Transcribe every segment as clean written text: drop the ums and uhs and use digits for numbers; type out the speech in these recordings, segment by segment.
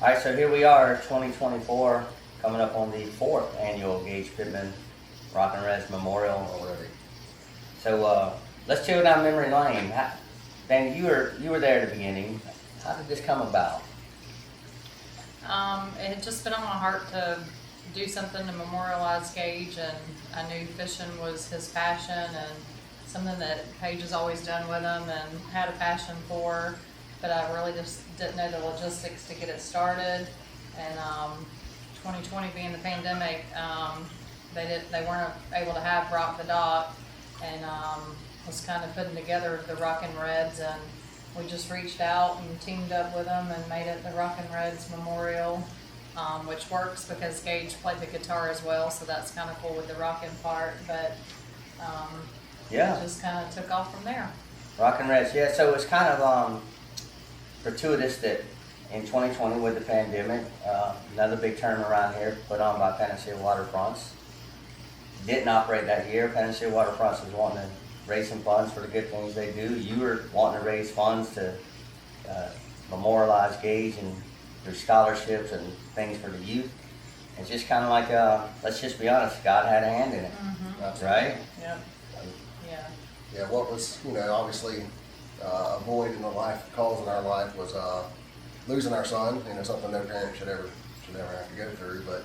All right, so here we are, 2024, coming up on the 4th annual Gage Pitman Rockin' Reds Memorial. Already. So let's go down memory lane. Dan, you were there at the beginning. How did this come about? It had just been on my heart to do something to memorialize Gage, and I knew fishing was his passion and something that Paige has always done with him and had a passion for, but I really just didn't know the logistics to get it started. And 2020 being the pandemic, they weren't able to have Rock the Dock, and was kind of putting together the Rockin' Reds, and we just reached out and teamed up with them and made it the Rockin' Reds Memorial, which works because Gage played the guitar as well, so that's kind of cool with the rockin' part. But Yeah, it just kind of took off from there. Rockin' Reds. Yeah, so it's kind of gratuitous that in 2020 with the pandemic, another big tournament around here put on by Panacea Waterfronts. Didn't operate that year. Panacea Waterfronts was wanting to raise some funds for the good things they do. You were wanting to raise funds to memorialize Gage and through scholarships and things for the youth. It's just kind of like, let's just be honest, God had a hand in it, right? Yep. Yeah. Yeah, what was, obviously a void in the life, cause in our life was losing our son, something no parent should ever have to go through. But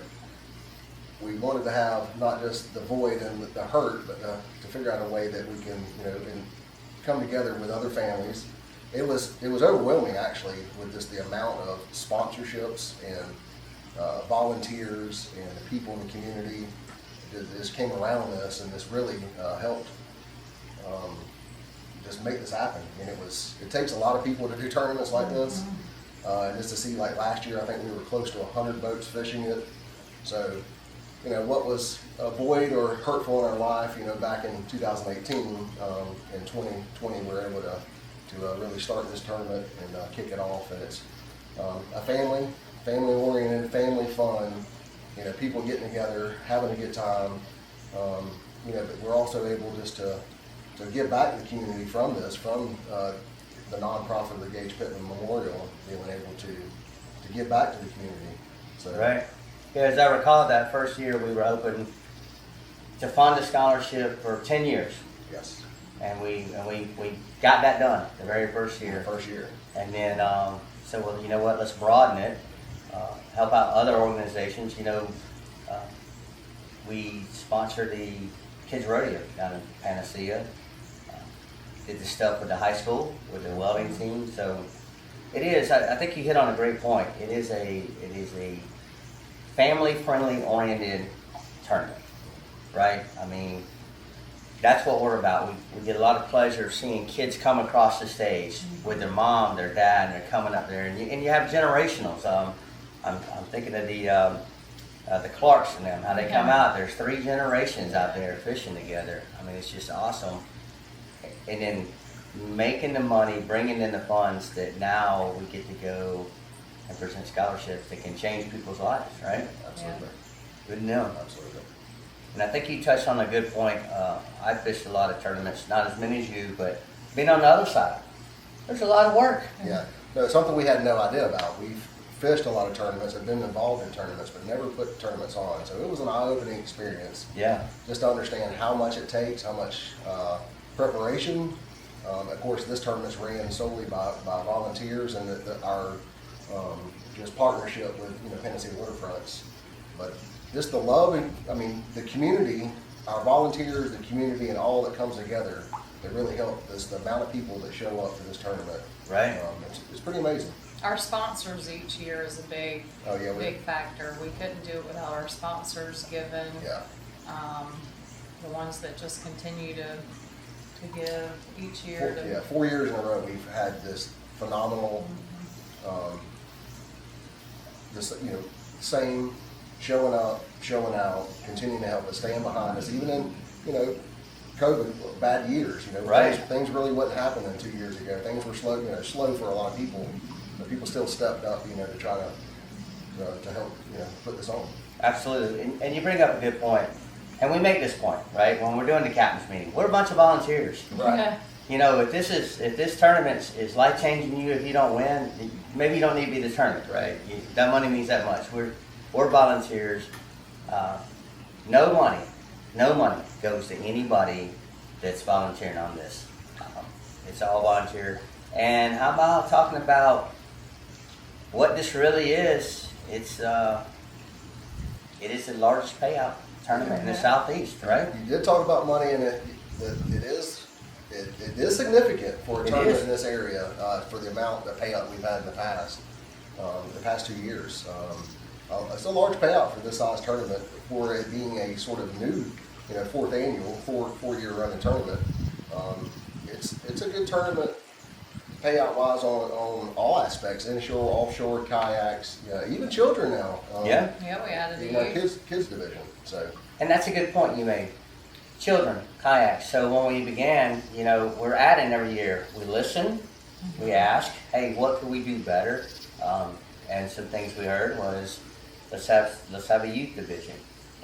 we wanted to have not just the void and the hurt, but to figure out a way that we can, and come together with other families. It was overwhelming actually, with just the amount of sponsorships and volunteers and the people in the community that just came around this, and this really helped just make this happen. And it takes a lot of people to do tournaments like this. And just to see, like last year, I think we were close to 100 boats fishing it. So, what was a void or hurtful in our life, back in 2018, in 2020, we were able to really start this tournament and kick it off. And it's a family-oriented, family fun, people getting together, having a good time. But we're also able just to give back to the community from this, from the nonprofit of the Gage Pitman Memorial, being able to give back to the community. So, Right. Yeah, as I recall, that first year we were open to fund a scholarship for 10 years. yes, And we got that done the very first year. first year. And then, so well, you know what, let's broaden it, help out other organizations. We sponsor the Kids Rodeo down in Panacea. Did the stuff with the high school, with the welding team. So it is, I think you hit on a great point. It is a family-friendly oriented tournament, right? I mean, that's what we're about. We get a lot of pleasure seeing kids come across the stage with their mom, their dad, and they're coming up there. And you have generationals. I'm thinking of the Clarks and them, how they come out. There's 3 generations out there fishing together. I mean, it's just awesome. And then making the money, bringing in the funds that now we get to go and present scholarships that can change people's lives, right? Absolutely. Good to know. Absolutely. And I think you touched on a good point. I fished a lot of tournaments, not as many as you, but being on the other side, there's a lot of work. Yeah, no, it's something we had no idea about. We've fished a lot of tournaments, have been involved in tournaments, but never put tournaments on. So it was an eye-opening experience. Yeah. Just to understand how much it takes, how much preparation. Of course, this tournament's ran solely by volunteers, and our just partnership with Panacea Waterfronts. But just the love and the community, our volunteers, the community, and all that comes together, it really helped. The amount of people that show up for this tournament, Right. It's pretty amazing. Our sponsors each year is a big factor. We couldn't do it without our sponsors, given the ones that just continue to give each year. 4 years in a row we've had this phenomenal, same showing up, showing out, continuing to help us, stand behind us, even in COVID bad years. Right. Things really wasn't happening 2 years ago. Things were slow for a lot of people, but people still stepped up, to try to help, put this on. Absolutely. And you bring up a good point. And we make this point, right? When we're doing the captain's meeting, we're a bunch of volunteers. Right. If this tournament is life changing you if you don't win, maybe you don't need to be the tournament, right? That money means that much. We're volunteers. No money goes to anybody that's volunteering on this. It's all volunteer. And how about talking about what this really is? It is the largest payout tournament in the Southeast, right? You did talk about money, and it is significant for a tournament in this area for the amount of payout we've had in the past 2 years. It's a large payout for this size tournament for it being a sort of new, fourth annual, four-year running tournament. It's a good tournament payout wise on all aspects: inshore, offshore, kayaks, even children now. Yeah, we added in our kids division. So, and that's a good point you made. Children, kayaks. So when we began, we're adding every year. We listen, we ask, hey, what can we do better? And some things we heard was, let's have a youth division.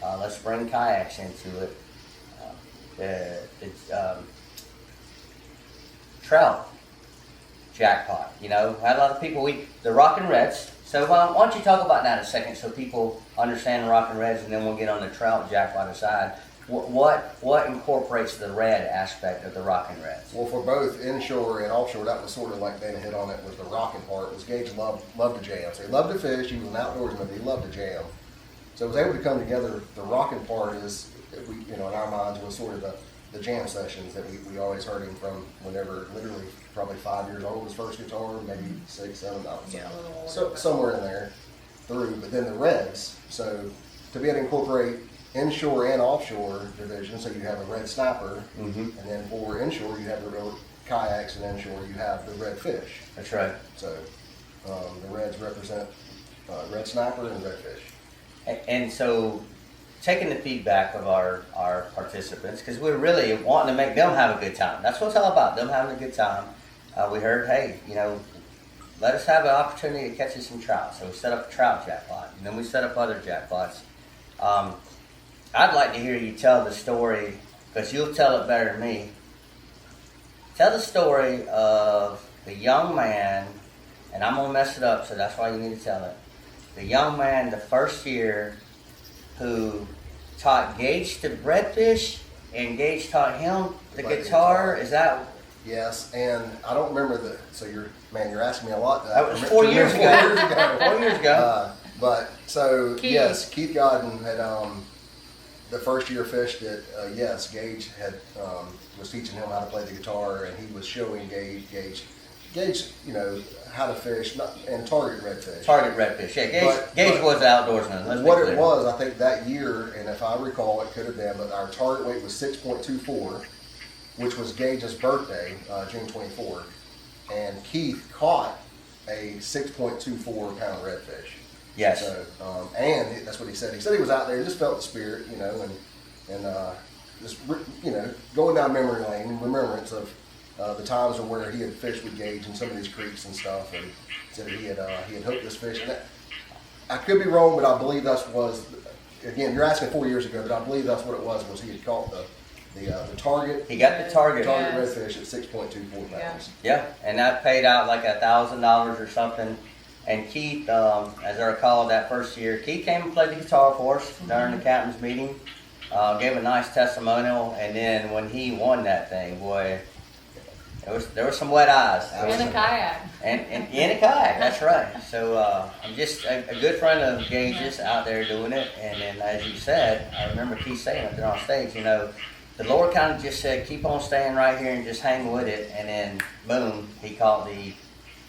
Let's bring kayaks into it. The trout jackpot. Had a lot of people. The Rockin' Reds. So why don't you talk about that a second, so people understand the Rockin' Reds, and then we'll get on the trout jackpot aside. What incorporates the red aspect of the Rockin' Reds? Well, for both inshore and offshore, that was sort of like Dana hit on it, was the rocking part. Was Gage loved to jam. So he loved to fish. He was an outdoorsman, but he loved to jam. So it was able to come together. The rocking part is, in our minds, was sort of the jam sessions that we always heard him from whenever, literally probably 5 years old, his first guitar, maybe 6, 7, so somewhere in there through. But then the reds, so to be able to incorporate inshore and offshore division, so you have a red snapper, and then for inshore you have the real kayaks, and inshore you have the red fish. That's right. So the reds represent red snapper and red fish. And so, taking the feedback of our participants, because we're really wanting to make them have a good time. That's what it's all about, them having a good time. We heard, hey, let us have an opportunity to catch us some trout. So we set up a trout jackpot, and then we set up other jackpots. I'd like to hear you tell the story, because you'll tell it better than me. Tell the story of the young man, and I'm going to mess it up, so that's why you need to tell it. The young man the first year who taught Gage to redfish, and Gage taught him the guitar. Is that? Yes, and I don't remember so you're asking me a lot. That was 4 years ago. 4 years ago. But so Keith. Yes, Keith Godden had the first year fished it. Yes, Gage had was teaching him how to play the guitar, and he was showing Gage, how to fish and target redfish. Target redfish. Yeah, Gage was an outdoorsman. What it was, I think that year, and if I recall, it could have been, but our target weight was 6.24, which was Gage's birthday, June 24th, and Keith caught a 6.24 pound redfish. Yes. So, and that's what he said. He said he was out there, just felt the spirit, and just going down memory lane in remembrance of the times where he had fished with Gage in some of these creeks and stuff, and said he had hooked this fish. And I could be wrong, but I believe that was, again, you're asking 4 years ago, but I believe that's what it was he had caught the target. He got the target. Redfish at 6.24 pounds. Yeah, and that paid out like $1,000 or something. And Keith, as I recall, that first year, Keith came and played the guitar for us during the captain's meeting, gave a nice testimonial, and then when he won that thing, boy, there were some wet eyes. In a kayak. And in a kayak, that's right. So I'm just a good friend of Gage's out there doing it, and then as you said, I remember Keith saying up there on stage, the Lord kind of just said, keep on staying right here and just hang with it, and then boom, he caught the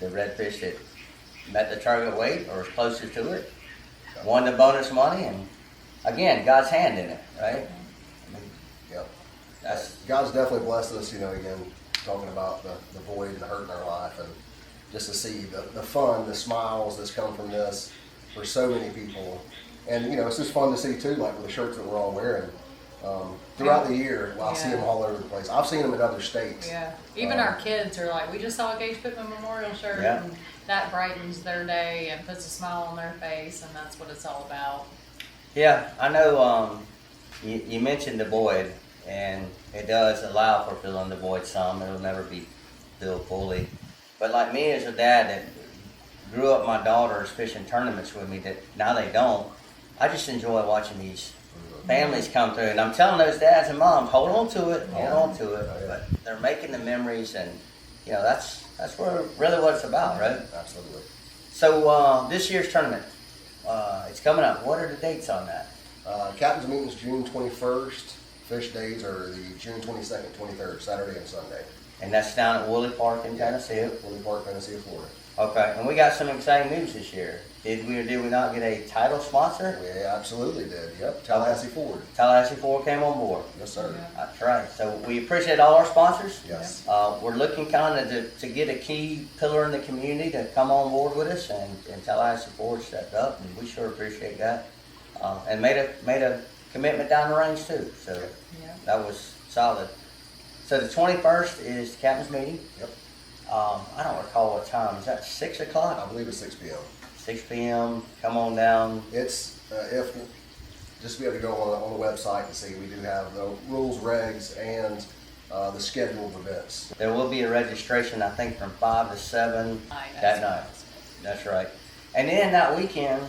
redfish that met the target weight or was closer to it, won the bonus money, and again, God's hand in it, right? Yep. That's God's definitely blessed us, again, talking about the void and the hurt in our life, and just to see the fun, the smiles that's come from this for so many people. And, it's just fun to see too, like with the shirts that we're all wearing. Throughout the year, I see them all over the place. I've seen them in other states. Yeah, even our kids are like, we just saw a Gage Pitman memorial shirt, and that brightens their day and puts a smile on their face, and that's what it's all about. Yeah, I know. You mentioned the void, and it does allow for filling the void some. It'll never be filled fully. But like me as a dad, that grew up my daughters fishing tournaments with me that now they don't. I just enjoy watching these families come through, and I'm telling those dads and moms, hold on to it, hold on to it. But they're making the memories, and you know that's really what it's about, right? Absolutely. So this year's tournament, it's coming up. What are the dates on that? Captain's meeting is June 21st. Fish days are the June 22nd, 23rd, Saturday and Sunday. And that's down at Woolley Park in Panacea. Woolley Park, Panacea, Florida. Okay, and we got some exciting news this year. Did we or did we not get a title sponsor? We absolutely did. Yep, Tallahassee Ford. Tallahassee Ford came on board. Yes, sir. That's right. So we appreciate all our sponsors. Yes. We're looking kind of to get a key pillar in the community to come on board with us, and Tallahassee Ford stepped up, and we sure appreciate that. And made a commitment down the range too. So that was solid. So the 21st is the captain's meeting. Yep. I don't recall what time. Is that 6 o'clock? I believe it's 6 p.m. 6 p.m. Come on down. It's if just be able to go on the website and see. We do have the rules, regs, and the scheduled events. There will be a registration, I think, from 5 to 7 that night. That's right. And then that weekend,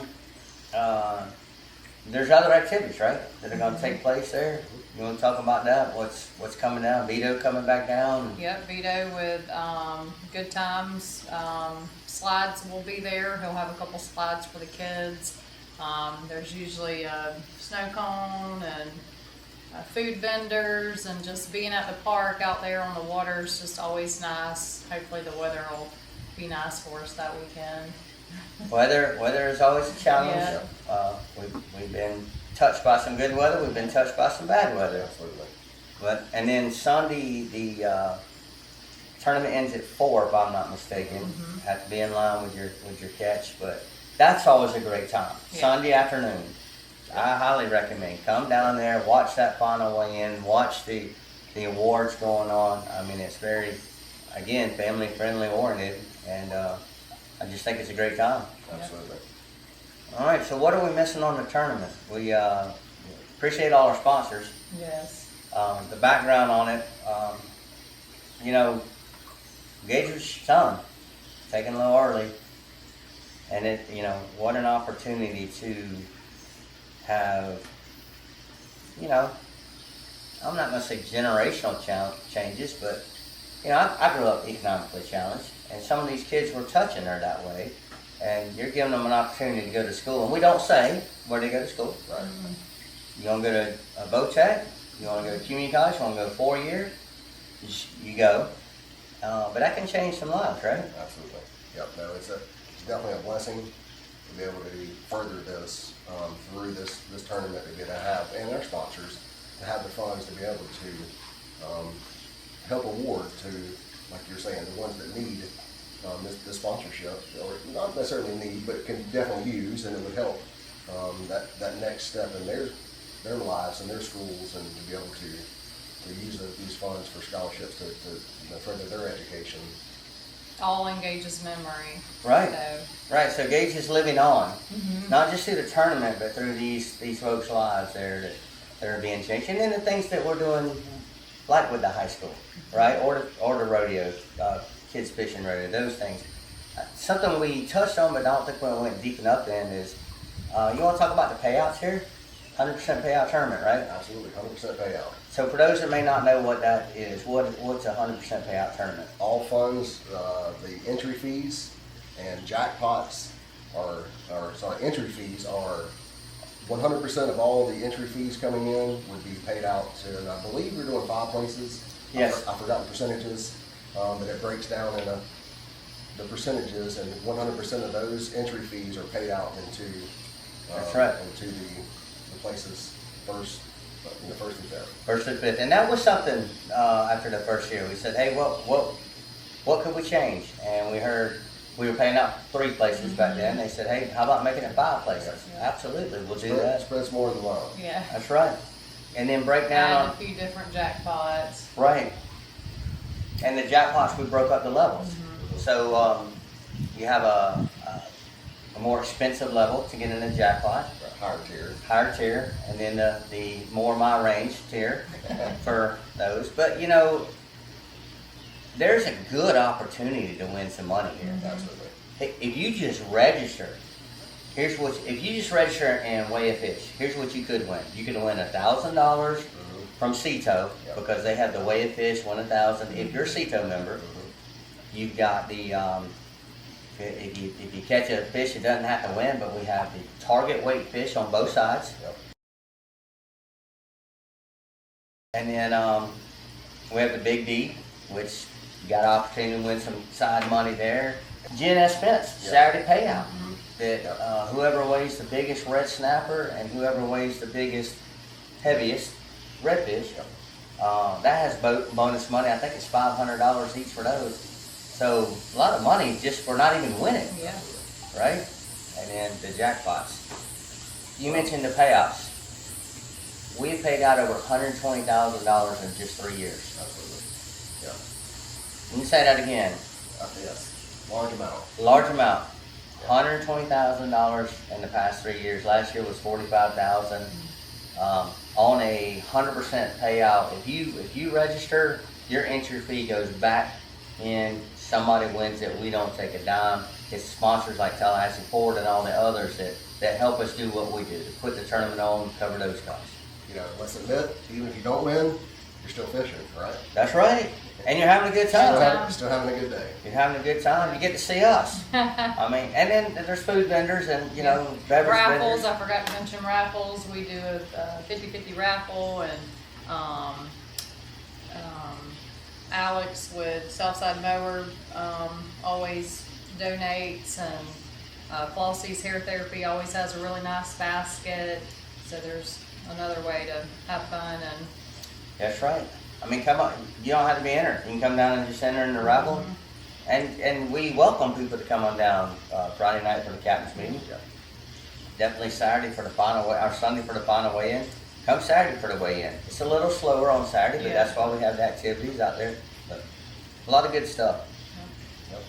there's other activities, right, that are going to take place there. You want to talk about that? What's coming down? Vito coming back down? Yep, Vito with good times. Slides will be there. He'll have a couple slides for the kids. There's usually a snow cone and food vendors, and just being at the park out there on the water is just always nice. Hopefully the weather will be nice for us that weekend. Weather is always a challenge. Yeah. We've been touched by some good weather. We've been touched by some bad weather. Absolutely. And then Sunday the tournament ends at 4, if I'm not mistaken. Have to be in line with your catch, but that's always a great time. Yeah. Sunday afternoon, I highly recommend come down there, watch that final weigh-in, watch the awards going on. I mean, it's very, again, family friendly oriented, and I just think it's a great time. Absolutely. All right, so what are we missing on the tournament? We appreciate all our sponsors. Yes. The background on it, you know, Gage's son, taken a little early, and what an opportunity to have, I'm not going to say generational changes, but, I grew up economically challenged, and some of these kids were touching her that way, and you're giving them an opportunity to go to school, and we don't say where they go to school. Right. You want to go to a VOTEC? You want to go to community college? You want to go 4 years? You go. But that can change some lives, right? Absolutely. Yep. No, it's definitely a blessing to be able to further this through this tournament to get to have, and their sponsors to have the funds to be able to help award to, like you're saying, the ones that need this sponsorship, or not necessarily need, but can definitely use, and it would help that next step in their lives and their schools, and to be able to use these funds for scholarships to further their education. All in Gage's memory. Right. So, Right. So Gage is living on, not just through the tournament, but through these folks' lives there that are being changed, and then the things that we're doing, like with the high school, right, or the rodeo, kids fishing rodeo, those things. Something we touched on, but I don't think we went deep enough in is, you want to talk about the payouts here? 100% payout tournament, right? Absolutely, 100% payout. So for those that may not know what that is, what's a 100% payout tournament? All funds, the entry fees and jackpots entry fees are 100% of all the entry fees coming in would be paid out to, and I believe we're doing 5 places. Yes. I forgot the percentages, but it breaks down into the percentages, and 100% of those entry fees are paid out into That's right. into the places first and fifth. First and fifth, and that was something after the first year. We said, hey, what could we change? And we heard we were paying out 3 places back then. They said, hey, how about making it 5 places? Yeah. Absolutely, we'll do that. Spreads more than one. yeah. That's right. And then break down Add a few different jackpots. right. And the jackpots, we broke up the levels. So you have a more expensive level to get in the jackpot. Higher tier, and then the more my range tier for those. But there's a good opportunity to win some money here. Absolutely. If you just register, if you just register and weigh a fish, here's what you could win. You could win $1,000 from CETO because they have the weigh a fish, win 1,000. If you're a CETO member, you've got the if you catch a fish, it doesn't have to win, but we have the target weight fish on both sides. And then we have the Big D, which you got an opportunity to win some side money there. GNS Spence, Saturday payout. That whoever weighs the biggest red snapper and whoever weighs the biggest, heaviest redfish, that has bonus money. I think it's $500 each for those. So a lot of money just for not even winning, Yeah. right? And then the jackpots. You mentioned the payouts. We've paid out over $120,000 in just 3 years. Absolutely. Yeah. Let me say that again. Yes. Large amount. Large amount. $120,000 in the past 3 years. Last year was $45,000. On a 100% payout. If you register, your entry fee goes back in. Somebody wins it. We don't take a dime. It's sponsors like Tallahassee Ford and all the others that help us do what we do, to put the tournament on, cover those costs. You know, let's admit, even if you don't win, you're still fishing, right? That's right. And you're having a good time. Still having a good day. You're having a good time. You get to see us. I mean, and then there's food vendors and, beverage Raffles, vendors. I forgot to mention raffles. We do a 50-50 raffle, and Alex with Southside Mower always donates, and Flossie's Hair Therapy always has a really nice basket. So there's another way to have fun. And That's right. I mean, come on. You don't have to be entered. You can come down and just enter in the raffle. And we welcome people to come on down Friday night for the captain's meeting. Definitely Saturday for the final or Sunday for the final weigh-in. Come Saturday for the weigh-in. It's a little slower on Saturday, but that's why we have the activities out there. But a lot of good stuff. Yep.